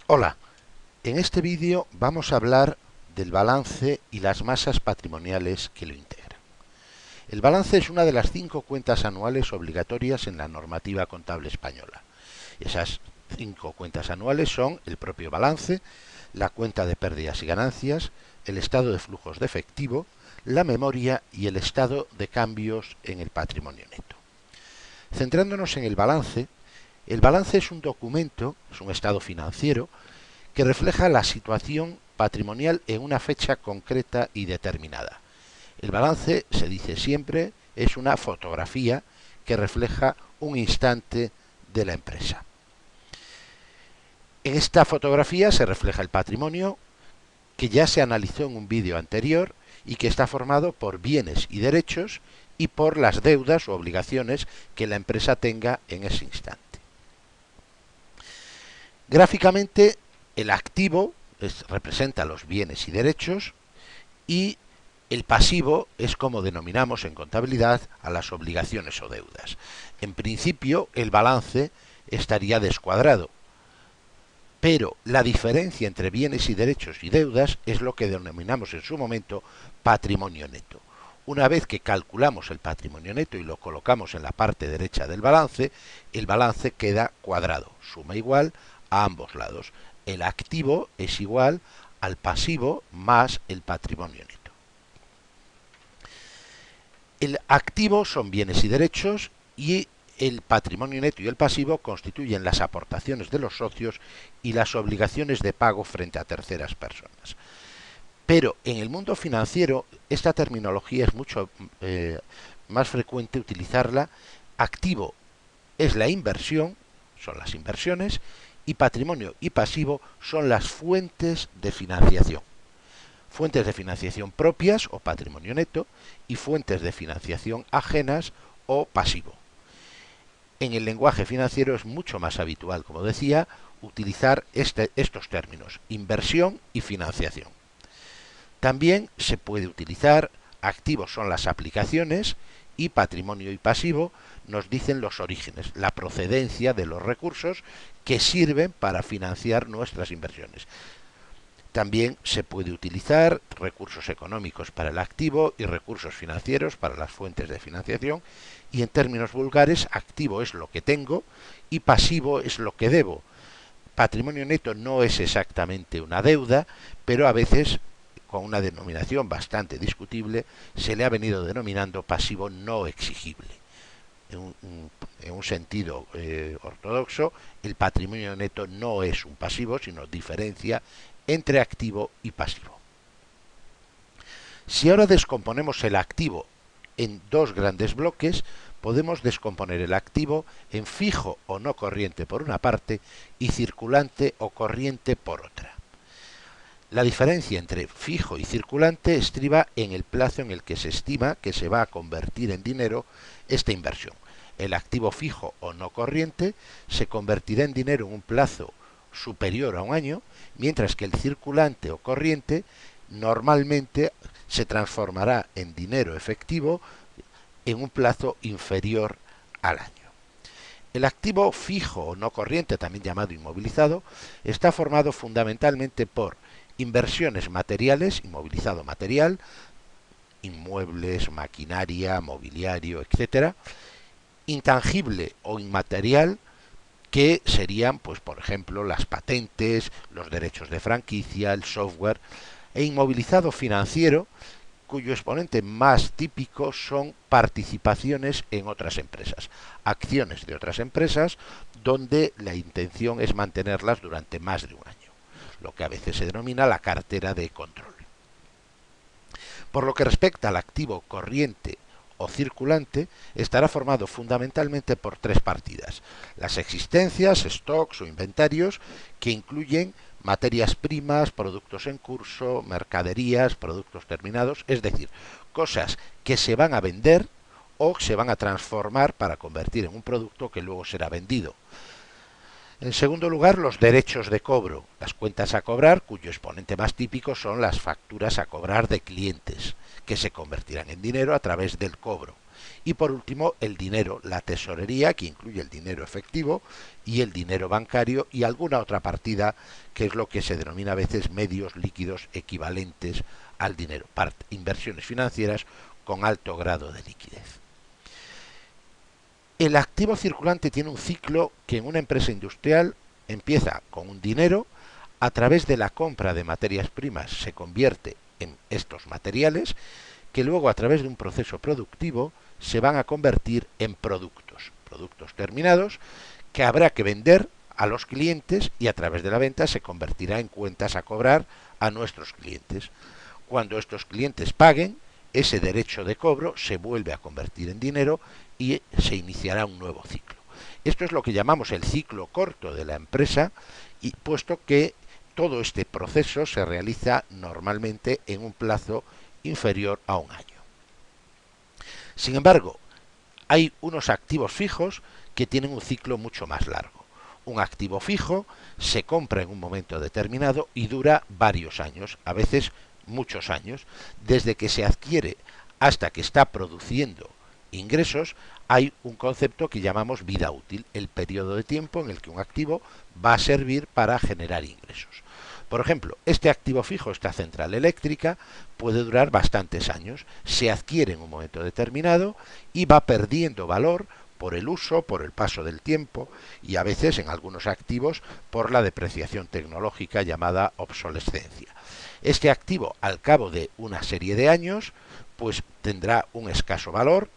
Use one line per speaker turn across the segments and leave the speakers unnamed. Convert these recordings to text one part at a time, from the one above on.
Hola, en este vídeo vamos a hablar del balance y las masas patrimoniales que lo integran. El balance es una de las 5 cuentas anuales obligatorias en la normativa contable española. Esas 5 cuentas anuales son el propio balance, la cuenta de pérdidas y ganancias, el estado de flujos de efectivo, la memoria y el estado de cambios en el patrimonio neto. Centrándonos en el balance es un documento, es un estado financiero, que refleja la situación patrimonial en una fecha concreta y determinada. El balance, se dice siempre, es una fotografía que refleja un instante de la empresa. En esta fotografía se refleja el patrimonio que ya se analizó en un vídeo anterior y que está formado por bienes y derechos y por las deudas o obligaciones que la empresa tenga en ese instante. Gráficamente, el activo representa los bienes y derechos y el pasivo es como denominamos en contabilidad a las obligaciones o deudas. En principio, el balance estaría descuadrado, pero la diferencia entre bienes y derechos y deudas es lo que denominamos en su momento patrimonio neto. Una vez que calculamos el patrimonio neto y lo colocamos en la parte derecha del balance, el balance queda cuadrado, suma igual a ambos lados. El activo es igual al pasivo más el patrimonio neto. El activo son bienes y derechos y el patrimonio neto y el pasivo constituyen las aportaciones de los socios y las obligaciones de pago frente a terceras personas. Pero en el mundo financiero esta terminología es mucho más frecuente utilizarla. Activo es la inversión, son las inversiones, y patrimonio y pasivo son las fuentes de financiación. Fuentes de financiación propias o patrimonio neto y fuentes de financiación ajenas o pasivo. En el lenguaje financiero es mucho más habitual, como decía, utilizar estos términos, inversión y financiación. También se puede utilizar activos son las aplicaciones y patrimonio y pasivo nos dicen los orígenes, la procedencia de los recursos que sirven para financiar nuestras inversiones. También se puede utilizar recursos económicos para el activo y recursos financieros para las fuentes de financiación. Y en términos vulgares, activo es lo que tengo y pasivo es lo que debo. Patrimonio neto no es exactamente una deuda, pero a veces, con una denominación bastante discutible, se le ha venido denominando pasivo no exigible. En un sentido ortodoxo, el patrimonio neto no es un pasivo, sino diferencia entre activo y pasivo. Si ahora descomponemos el activo en dos grandes bloques, podemos descomponer el activo en fijo o no corriente por una parte y circulante o corriente por otra. La diferencia entre fijo y circulante estriba en el plazo en el que se estima que se va a convertir en dinero esta inversión. El activo fijo o no corriente se convertirá en dinero en un plazo superior a un año, mientras que el circulante o corriente normalmente se transformará en dinero efectivo en un plazo inferior al año. El activo fijo o no corriente, también llamado inmovilizado, está formado fundamentalmente por inversiones materiales, inmovilizado material, inmuebles, maquinaria, mobiliario, etc. Intangible o inmaterial, que serían, pues, por ejemplo, las patentes, los derechos de franquicia, el software, e inmovilizado financiero, cuyo exponente más típico son participaciones en otras empresas, acciones de otras empresas, donde la intención es mantenerlas durante más de un año, lo que a veces se denomina la cartera de control. Por lo que respecta al activo corriente o circulante, estará formado fundamentalmente por tres partidas: las existencias, stocks o inventarios, que incluyen materias primas, productos en curso, mercaderías, productos terminados, es decir, cosas que se van a vender o se van a transformar para convertir en un producto que luego será vendido. En segundo lugar, los derechos de cobro, las cuentas a cobrar, cuyo exponente más típico son las facturas a cobrar de clientes, que se convertirán en dinero a través del cobro. Y por último, el dinero, la tesorería, que incluye el dinero efectivo y el dinero bancario y alguna otra partida, que es lo que se denomina a veces medios líquidos equivalentes al dinero, inversiones financieras con alto grado de liquidez. El activo circulante tiene un ciclo que en una empresa industrial empieza con un dinero, a través de la compra de materias primas se convierte en estos materiales, que luego a través de un proceso productivo se van a convertir en productos terminados que habrá que vender a los clientes y a través de la venta se convertirá en cuentas a cobrar a nuestros clientes. Cuando estos clientes paguen, ese derecho de cobro se vuelve a convertir en dinero y se iniciará un nuevo ciclo. Esto es lo que llamamos el ciclo corto de la empresa, y puesto que todo este proceso se realiza normalmente en un plazo inferior a un año. Sin embargo, hay unos activos fijos que tienen un ciclo mucho más largo. Un activo fijo se compra en un momento determinado y dura varios años, a veces muchos años. Desde que se adquiere hasta que está produciendo ingresos, hay un concepto que llamamos vida útil, el periodo de tiempo en el que un activo va a servir para generar ingresos. Por ejemplo, este activo fijo, esta central eléctrica, puede durar bastantes años, se adquiere en un momento determinado y va perdiendo valor por el uso, por el paso del tiempo y a veces en algunos activos por la depreciación tecnológica llamada obsolescencia. Este activo, al cabo de una serie de años, pues tendrá un escaso valor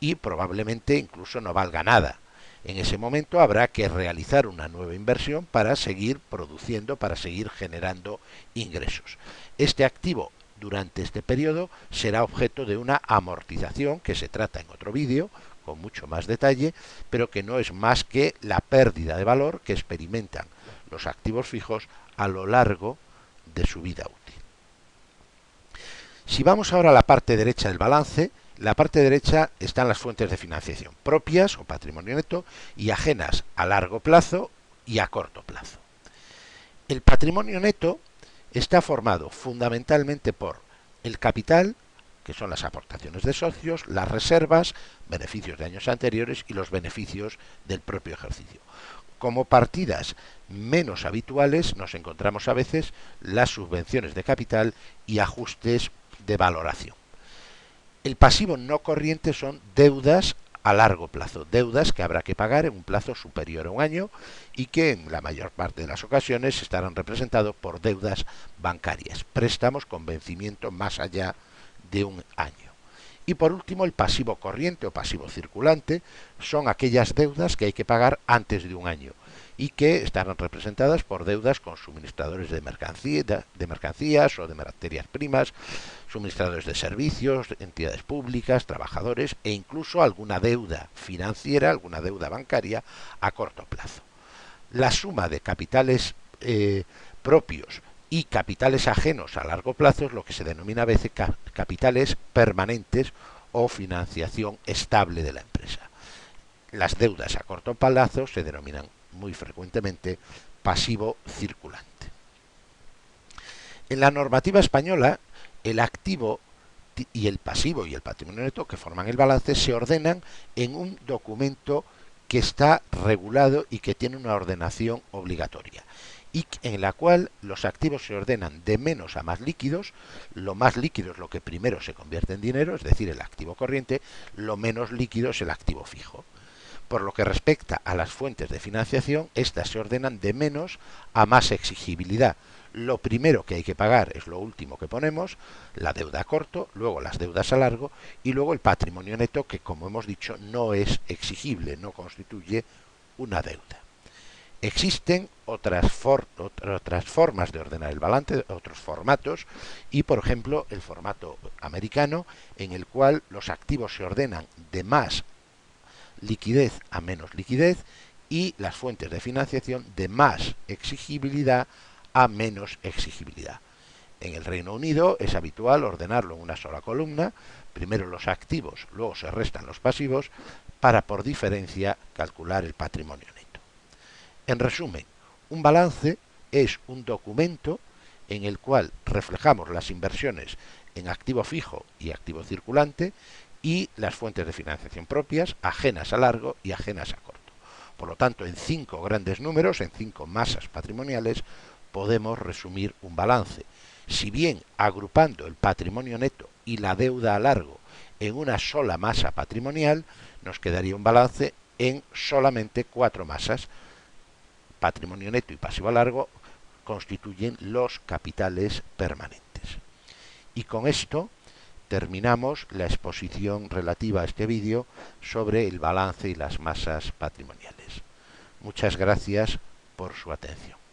y probablemente incluso no valga nada. En ese momento habrá que realizar una nueva inversión para seguir produciendo, para seguir generando ingresos. Este activo durante este periodo será objeto de una amortización que se trata en otro vídeo con mucho más detalle, pero que no es más que la pérdida de valor que experimentan los activos fijos a lo largo de su vida útil. Si vamos ahora a la parte derecha del balance, la parte derecha están las fuentes de financiación propias o patrimonio neto y ajenas a largo plazo y a corto plazo. El patrimonio neto está formado fundamentalmente por el capital, que son las aportaciones de socios, las reservas, beneficios de años anteriores y los beneficios del propio ejercicio. Como partidas menos habituales nos encontramos a veces las subvenciones de capital y ajustes de valoración. El pasivo no corriente son deudas a largo plazo, deudas que habrá que pagar en un plazo superior a un año y que en la mayor parte de las ocasiones estarán representados por deudas bancarias, préstamos con vencimiento más allá de un año. Y por último, el pasivo corriente o pasivo circulante son aquellas deudas que hay que pagar antes de un año y que estarán representadas por deudas con suministradores de mercancías o de materias primas, suministradores de servicios, entidades públicas, trabajadores e incluso alguna deuda financiera, alguna deuda bancaria a corto plazo. La suma de capitales propios y capitales ajenos a largo plazo es lo que se denomina a veces capitales permanentes o financiación estable de la empresa. Las deudas a corto plazo se denominan muy frecuentemente pasivo circulante. En la normativa española, el activo y el pasivo y el patrimonio neto que forman el balance se ordenan en un documento que está regulado y que tiene una ordenación obligatoria y en la cual los activos se ordenan de menos a más líquidos. Lo más líquido es lo que primero se convierte en dinero, es decir, el activo corriente. Lo menos líquido es el activo fijo. Por lo que respecta a las fuentes de financiación, estas se ordenan de menos a más exigibilidad. Lo primero que hay que pagar es lo último que ponemos, la deuda a corto, luego las deudas a largo y luego el patrimonio neto, que como hemos dicho no es exigible, no constituye una deuda. Existen otras formas de ordenar el balance, otros formatos, y por ejemplo el formato americano, en el cual los activos se ordenan de más liquidez a menos liquidez y las fuentes de financiación de más exigibilidad a menos exigibilidad. En el Reino Unido es habitual ordenarlo en una sola columna, primero los activos, luego se restan los pasivos, para por diferencia calcular el patrimonio neto. En resumen, un balance es un documento en el cual reflejamos las inversiones en activo fijo y activo circulante, y las fuentes de financiación propias, ajenas a largo y ajenas a corto. Por lo tanto, en 5 grandes números, en 5 masas patrimoniales, podemos resumir un balance. Si bien agrupando el patrimonio neto y la deuda a largo en una sola masa patrimonial, nos quedaría un balance en solamente 4 masas. Patrimonio neto y pasivo a largo constituyen los capitales permanentes. Y con esto terminamos la exposición relativa a este vídeo sobre el balance y las masas patrimoniales. Muchas gracias por su atención.